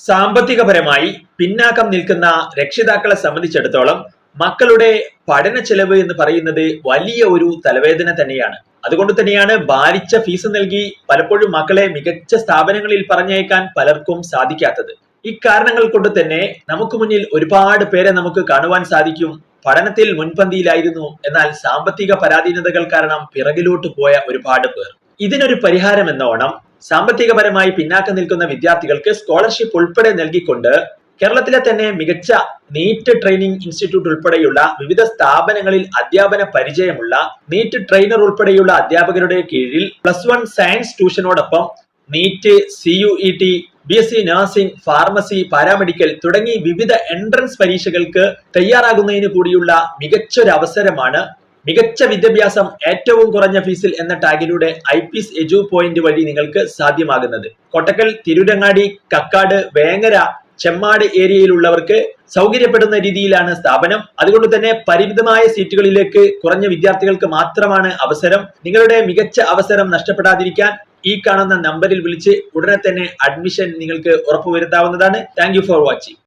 സാമ്പത്തികപരമായി പിന്നാക്കം നിൽക്കുന്ന രക്ഷിതാക്കളെ സംബന്ധിച്ചിടത്തോളം മക്കളുടെ പഠന ചെലവ് എന്ന് പറയുന്നത് വലിയ ഒരു തലവേദന തന്നെയാണ്. അതുകൊണ്ട് തന്നെയാണ് ഭാരിച്ച ഫീസ് നൽകി പലപ്പോഴും മക്കളെ മികച്ച സ്ഥാപനങ്ങളിൽ പറഞ്ഞയക്കാൻ പലർക്കും സാധിക്കാത്തത്. ഇക്കാരണങ്ങൾ കൊണ്ട് തന്നെ നമുക്ക് മുന്നിൽ ഒരുപാട് പേരെ നമുക്ക് കാണുവാൻ സാധിക്കും. പഠനത്തിൽ മുൻപന്തിയിലായിരുന്നു, എന്നാൽ സാമ്പത്തിക പരാധീനതകൾ കാരണം പിറകിലോട്ട് പോയ ഒരുപാട് പേർ. ഇതിനൊരു പരിഹാരം എന്നോണം സാമ്പത്തികപരമായി പിന്നാക്കം നിൽക്കുന്ന വിദ്യാർത്ഥികൾക്ക് സ്കോളർഷിപ്പ് ഉൾപ്പെടെ നൽകിക്കൊണ്ട് കേരളത്തിലെ തന്നെ മികച്ച നീറ്റ് ട്രെയിനിങ് ഇൻസ്റ്റിറ്റ്യൂട്ട് ഉൾപ്പെടെയുള്ള വിവിധ സ്ഥാപനങ്ങളിൽ അധ്യാപന പരിചയമുള്ള നീറ്റ് ട്രെയിനർ ഉൾപ്പെടെയുള്ള അധ്യാപകരുടെ കീഴിൽ +1 സയൻസ് ട്യൂഷനോടൊപ്പം NEET, CUET, BSc nursing, pharmacy, paramedical തുടങ്ങി വിവിധ എൻട്രൻസ് പരീക്ഷകൾക്ക് തയ്യാറാകുന്നതിന് കൂടിയുള്ള മികച്ചൊരു അവസരമാണ് മികച്ച വിദ്യാഭ്യാസം ഏറ്റവും കുറഞ്ഞ ഫീസിൽ എന്ന ടാഗിലൂടെ IPS എഡ്യു പോയിന്റ് വഴി നിങ്ങൾക്ക് സാധ്യമാകുന്നത്. കൊട്ടക്കൽ, തിരൂരങ്ങാടി, കക്കാട്, വേങ്ങര, ചെമ്മാട് ഏരിയയിലുള്ളവർക്ക് സൗകര്യപ്പെടുന്ന രീതിയിലാണ് സ്ഥാപനം. അതുകൊണ്ട് തന്നെ പരിമിതമായ സീറ്റുകളിലേക്ക് കുറഞ്ഞ വിദ്യാർത്ഥികൾക്ക് മാത്രമാണ് അവസരം. നിങ്ങളുടെ മികച്ച അവസരം നഷ്ടപ്പെടാതിരിക്കാൻ ഈ കാണുന്ന നമ്പറിൽ വിളിച്ച് ഉടനെ തന്നെ അഡ്മിഷൻ നിങ്ങൾക്ക് ഉറപ്പുവരുത്താവുന്നതാണ്. Thank you for watching.